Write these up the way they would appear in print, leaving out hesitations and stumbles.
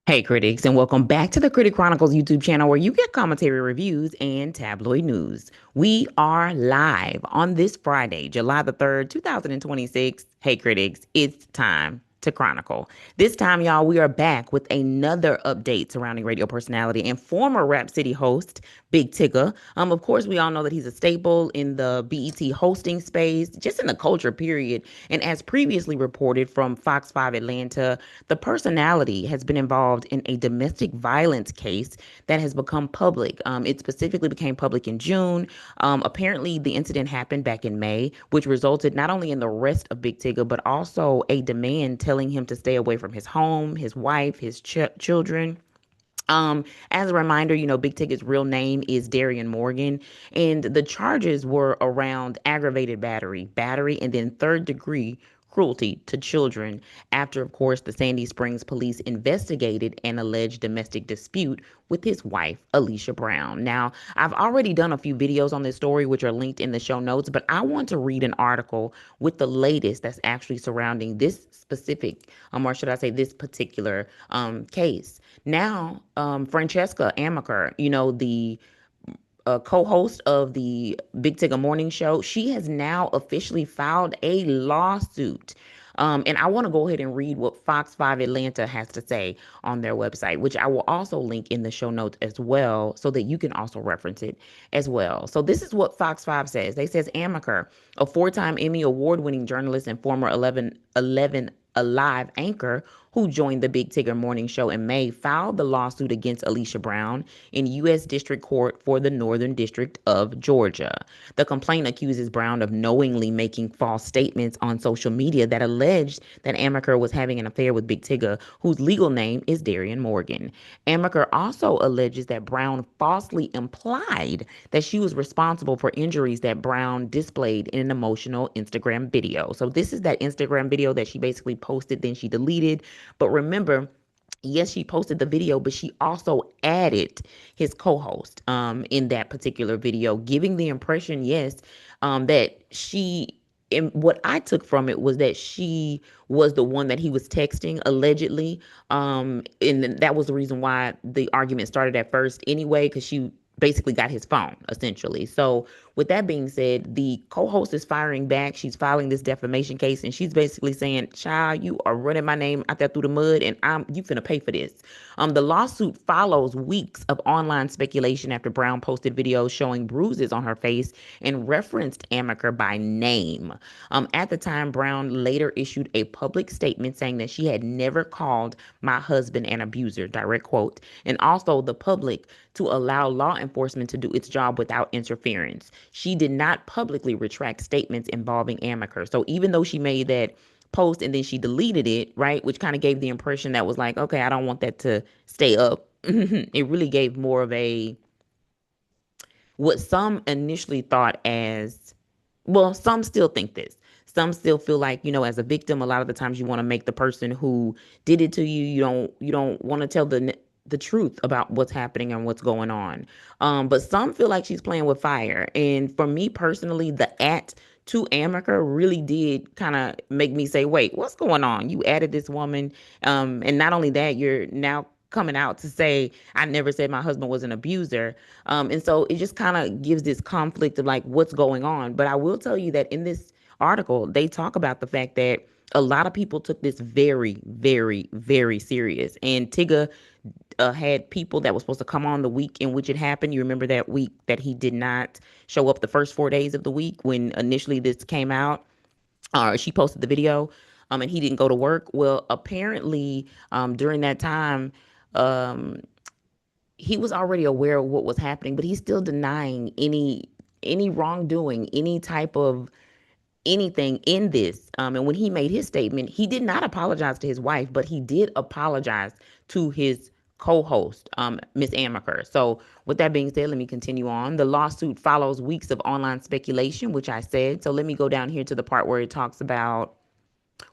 Hey, critics, and welcome back to the Critic Chronicles YouTube channel where you get commentary reviews and tabloid news. We are live on this Friday, July the 3rd, 2026. Hey, critics, it's time to chronicle. This time, y'all, we are back with another update surrounding radio personality and former Rap City host, Big Tigger. Of course, we all know that he's a staple in the BET hosting space, just in the culture, period. And as previously reported from Fox 5 Atlanta, the personality has been involved in a domestic violence case that has become public. It specifically became public in June. Apparently, the incident happened back in May, which resulted not only in the arrest of Big Tigger, but also a demand telling him to stay away from his home, his wife, his children. As a reminder, Big Tigger's real name is Darian Morgan, and the charges were around aggravated battery, and then third degree cruelty to children after, of course, the Sandy Springs police investigated an alleged domestic dispute with his wife, Alicia Brown. Now, I've already done a few videos on this story, which are linked in the show notes, but I want to read an article with the latest that's actually surrounding this specific, or should I say, this particular case. Now, Francesca Amiker, the co-host of the Big Tigger Morning Show, she has now officially filed a lawsuit. And I want to go ahead and read what Fox 5 Atlanta has to say on their website, which I will also link in the show notes as well, so that you can also reference it as well. So this is what Fox 5 says. They says Amaker, a four-time Emmy award-winning journalist and former 11 Alive anchor who joined the Big Tigger Morning Show in May, filed the lawsuit against Alicia Brown in U.S. District Court for the Northern District of Georgia. The complaint accuses Brown of knowingly making false statements on social media that alleged that Amaker was having an affair with Big Tigger, whose legal name is Darian Morgan. Amaker also alleges that Brown falsely implied that she was responsible for injuries that Brown displayed in an emotional Instagram video. So this is that Instagram video that she basically posted, then she deleted. But remember, yes, she posted the video, but she also added his co-host in that particular video, giving the impression, yes, that she. And what I took from it was that she was the one that he was texting allegedly, and that was the reason why the argument started at first anyway, because she basically got his phone essentially. So with that being said, the co-host is firing back. She's filing this defamation case, and she's basically saying, child, you are running my name out there through the mud, and you finna pay for this. The lawsuit follows weeks of online speculation after Brown posted videos showing bruises on her face and referenced Amaker by name. At the time, Brown later issued a public statement saying that she had never called my husband an abuser, direct quote, and also the public to allow law enforcement to do its job without interference. She did not publicly retract statements involving Amaker. So even though she made that post and then she deleted it, right, which kind of gave the impression that was like, okay, I don't want that to stay up. It really gave more of a, what some initially thought as, well, some still think this. Some still feel like, as a victim, a lot of the times you want to make the person who did it to you, you don't want to tell the truth about what's happening and what's going on. But some feel like she's playing with fire. And for me personally, the to Amaker really did kind of make me say, wait, what's going on? You added this woman. And not only that, you're now coming out to say, I never said my husband was an abuser. And so it just kind of gives this conflict of like what's going on. But I will tell you that in this article, they talk about the fact that a lot of people took this very, very, very serious. And Tigger had people that were supposed to come on the week in which it happened. You remember that week that he did not show up the first 4 days of the week when initially this came out, or she posted the video, and he didn't go to work. Well, apparently, during that time, um, he was already aware of what was happening, but he's still denying any wrongdoing, any type of anything in this. And when he made his statement, he did not apologize to his wife, but he did apologize to his co-host, Miss Amaker. So with that being said, let me continue on. The lawsuit follows weeks of online speculation, which I said. So let me go down here to the part where it talks about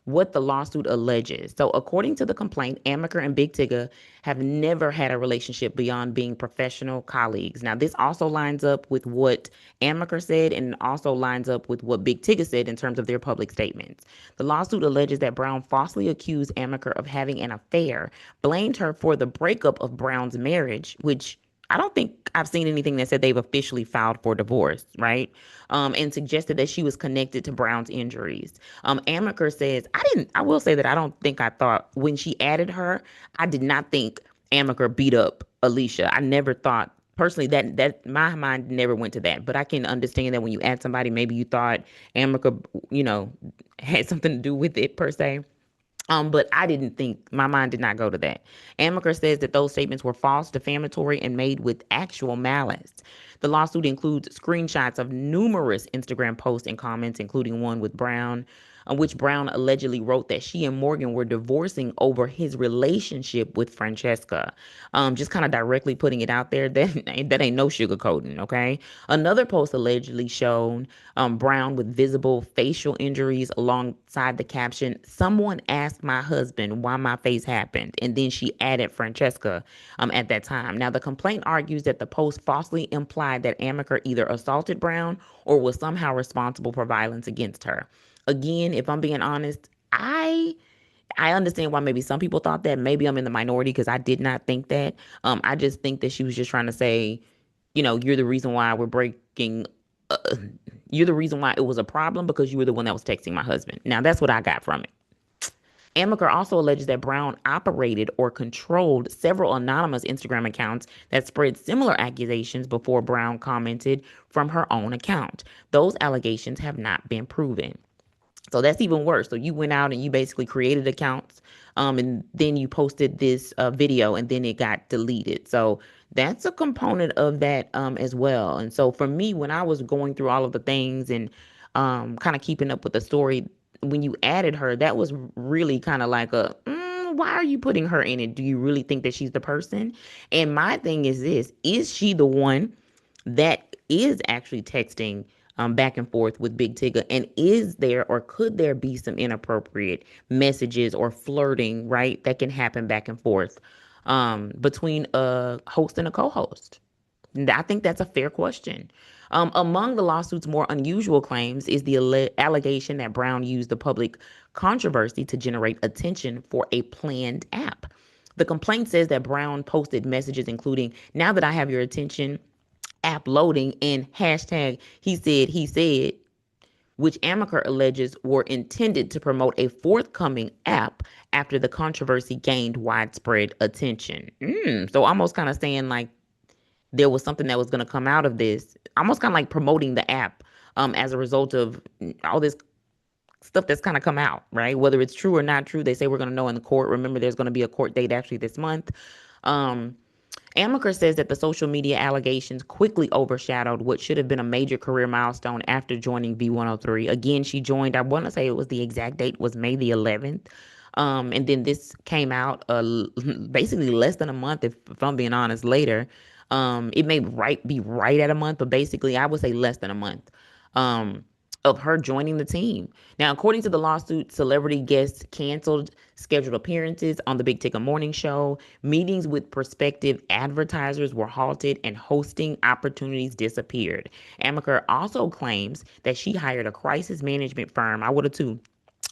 what the lawsuit alleges. So, according to the complaint, Amiker and Big Tigger have never had a relationship beyond being professional colleagues. Now, this also lines up with what Amiker said and also lines up with what Big Tigger said in terms of their public statements. The lawsuit alleges that Brown falsely accused Amiker of having an affair, blamed her for the breakup of Brown's marriage, which I don't think I've seen anything that said they've officially filed for divorce, right? And suggested that she was connected to Brown's injuries. Amaker says, I will say that I don't think I thought when she added her, I did not think Amaker beat up Alicia. I never thought personally that my mind never went to that, but I can understand that when you add somebody, maybe you thought Amaker, had something to do with it per se. But I didn't think my mind did not go to that. Amaker says that those statements were false, defamatory, and made with actual malice. The lawsuit includes screenshots of numerous Instagram posts and comments, including one with Brown, which Brown allegedly wrote that she and Morgan were divorcing over his relationship with Francesca. Just kind of directly putting it out there. That ain't no sugarcoating, okay? Another post allegedly showed Brown with visible facial injuries alongside the caption, "Someone asked my husband why my face happened." And then she added Francesca at that time. Now, the complaint argues that the post falsely implied that Amaker either assaulted Brown or was somehow responsible for violence against her. Again, if I'm being honest, I understand why maybe some people thought that. Maybe I'm in the minority because I did not think that. I just think that she was just trying to say, you're the reason why we're breaking. Uh, you're the reason why it was a problem because you were the one that was texting my husband. Now, that's what I got from it. Amaker also alleges that Brown operated or controlled several anonymous Instagram accounts that spread similar accusations before Brown commented from her own account. Those allegations have not been proven. So that's even worse. So you went out and you basically created accounts, and then you posted this video, and then it got deleted. So that's a component of that as well. And so for me, when I was going through all of the things and kind of keeping up with the story, when you added her, that was really kind of like why are you putting her in it? Do you really think that she's the person? And my thing is this: is she the one that is actually texting back and forth with Big Tigger? And is there or could there be some inappropriate messages or flirting, right, that can happen back and forth between a host and a co-host? I think that's a fair question. Among the lawsuit's more unusual claims is the allegation that Brown used the public controversy to generate attention for a planned app. The complaint says that Brown posted messages including, "Now that I have your attention, app loading," and hashtag he said, which Amaker alleges were intended to promote a forthcoming app after the controversy gained widespread attention. So almost kind of saying like there was something that was going to come out of this, almost kind of like promoting the app as a result of all this stuff that's kind of come out, right? Whether it's true or not true, they say we're going to know in the court. Remember, there's going to be a court date actually this month. Amaker says that the social media allegations quickly overshadowed what should have been a major career milestone after joining V103. Again, she joined, I want to say it was the exact date was May the 11th. And then this came out basically less than a month, if I'm being honest, later. It may be right at a month, but basically I would say less than a month. Of her joining the team. Now, according to the lawsuit, celebrity guests canceled scheduled appearances on the Big Tigger Morning Show. Meetings with prospective advertisers were halted and hosting opportunities disappeared. Amaker also claims that she hired a crisis management firm, I would have too,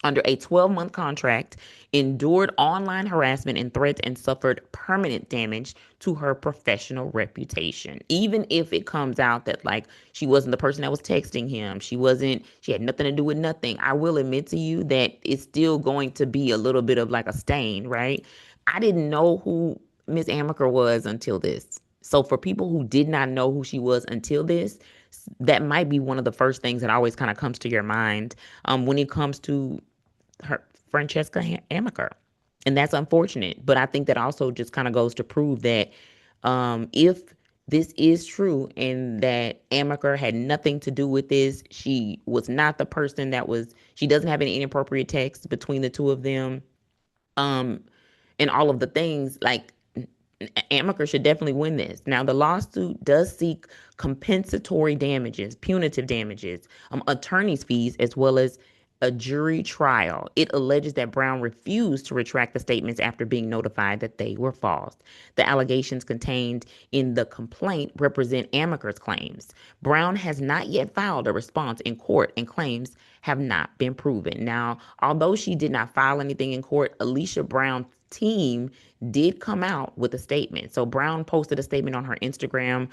under a 12-month contract, endured online harassment and threats, and suffered permanent damage to her professional reputation. Even if it comes out that like she wasn't the person that was texting him, she had nothing to do with nothing, I will admit to you that it's still going to be a little bit of like a stain, right? I didn't know who Miss Amaker was until this. So for people who did not know who she was until this, that might be one of the first things that always kind of comes to your mind when it comes to her Francesca Amiker. And that's unfortunate. But I think that also just kind of goes to prove that if this is true and that Amiker had nothing to do with this, she was not the person she doesn't have any inappropriate text between the two of them. And all of the things, like Amaker should definitely win this. Now, the lawsuit does seek compensatory damages, punitive damages, attorney's fees, as well as a jury trial. It alleges that Brown refused to retract the statements after being notified that they were false. The allegations contained in the complaint represent Amiker's claims. Brown has not yet filed a response in court, and claims have not been proven. Now, although she did not file anything in court, Alicia Brown's team did come out with a statement. So Brown posted a statement on her Instagram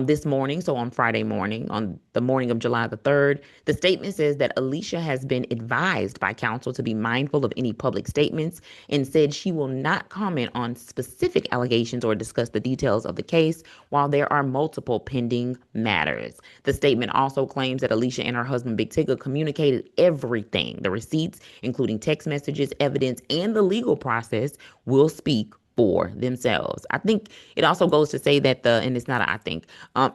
this morning, so on Friday morning, on the morning of July the 3rd. The statement says that Alicia has been advised by counsel to be mindful of any public statements and said she will not comment on specific allegations or discuss the details of the case while there are multiple pending matters. The statement also claims that Alicia and her husband, Big Tigger, communicated everything. The receipts, including text messages, evidence, and the legal process, will speak for themselves. I think it also goes to say that and it's not,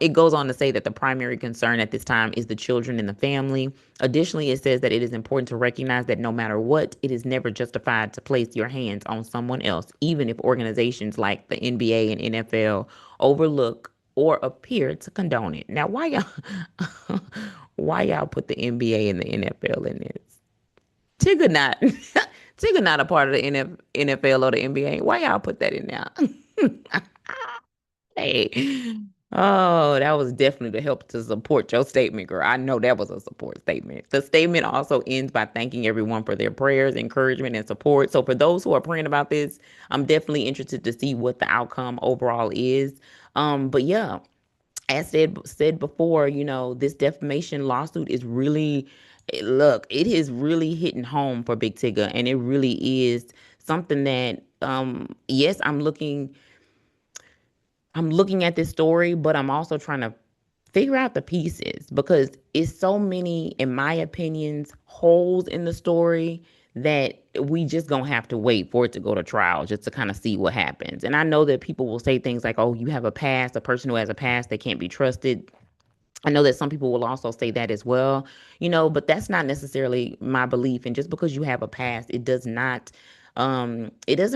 it goes on to say that the primary concern at this time is the children and the family. Additionally, it says that it is important to recognize that no matter what, it is never justified to place your hands on someone else, even if organizations like the NBA and NFL overlook or appear to condone it. Now, why y'all put the NBA and the NFL in this? Tigger not Tigger not a part of the NFL or the NBA. Why y'all put that in there? Hey. Oh, that was definitely to help to support your statement, girl. I know that was a support statement. The statement also ends by thanking everyone for their prayers, encouragement, and support. So for those who are praying about this, I'm definitely interested to see what the outcome overall is. But yeah, as said before, this defamation lawsuit is really, look, it is really hitting home for Big Tigger, and it really is something that, yes, I'm looking at this story, but I'm also trying to figure out the pieces because it's so many, in my opinions, holes in the story that we just gonna have to wait for it to go to trial just to kind of see what happens. And I know that people will say things like, oh, you have a past, a person who has a past, they can't be trusted. I know that some people will also say that as well, but that's not necessarily my belief. And just because you have a past, it doesn't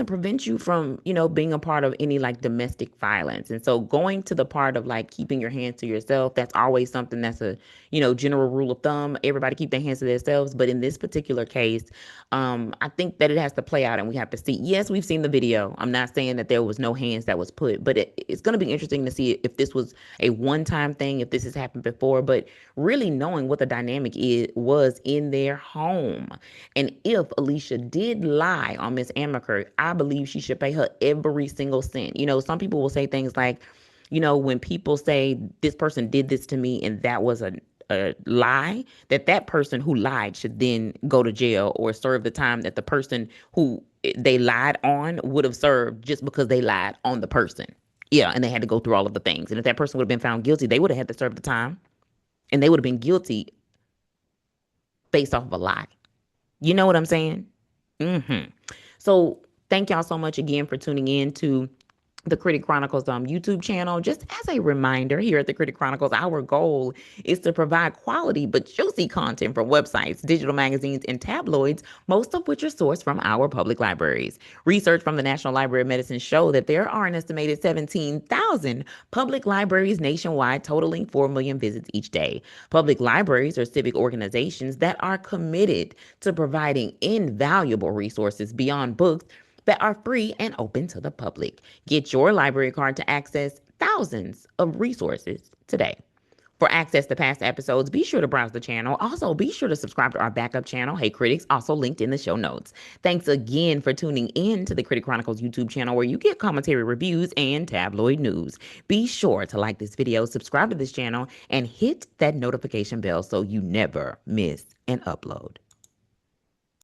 prevent you from, being a part of any like domestic violence. And so going to the part of like keeping your hands to yourself, that's always something that's a, general rule of thumb. Everybody keep their hands to themselves. But in this particular case, I think that it has to play out and we have to see. Yes, we've seen the video. I'm not saying that there was no hands that was put, but it's going to be interesting to see if this was a one-time thing, if this has happened before, but really knowing what the dynamic was in their home. And if Alicia did lie on Miss Amiker, I believe she should pay her every single cent. Some people will say things like, when people say this person did this to me and that was a lie, that person who lied should then go to jail or serve the time that the person who they lied on would have served just because they lied on the person. Yeah, and they had to go through all of the things. And if that person would have been found guilty, they would have had to serve the time. And they would have been guilty based off of a lie. You know what I'm saying? So thank y'all so much again for tuning in to the Critic Chronicles YouTube channel. Just as a reminder, here at the Critic Chronicles, our goal is to provide quality but juicy content from websites, digital magazines, and tabloids, most of which are sourced from our public libraries. Research from the National Library of Medicine show that there are an estimated 17,000 public libraries nationwide, totaling 4 million visits each day. Public libraries are civic organizations that are committed to providing invaluable resources beyond books that are free and open to the public. Get your library card to access thousands of resources today. For access to past episodes, be sure to browse the channel. Also, be sure to subscribe to our backup channel, Hey Critics, also linked in the show notes. Thanks again for tuning in to the Critic Chronicles YouTube channel where you get commentary reviews and tabloid news. Be sure to like this video, subscribe to this channel, and hit that notification bell so you never miss an upload.